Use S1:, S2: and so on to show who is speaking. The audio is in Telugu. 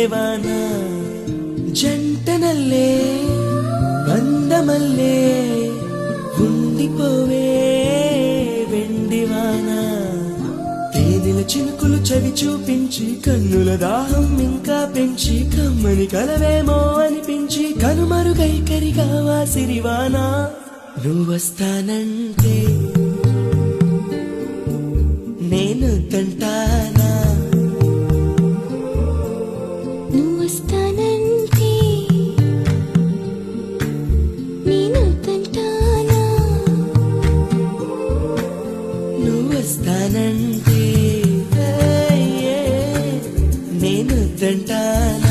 S1: ಮಳೆವಾನ ಜಂಟನಲ್ಲೇ ಬಂದಮಲ್ಲೇ ఉండిపోవే వెండివాన తేనెల చినుకులు చవి చూపించి కన్నుల దాహం ఇంకా పెంచి కమ్మని కలవేమో అనిపించి కనుమరుగైకరిగావా సిరివాన నువ్వొస్తానంటే నేను తంటానా
S2: నువ్వొస్తానంటే నేను తంటానా
S1: నువ్వొస్తానంటే నేను తంటానా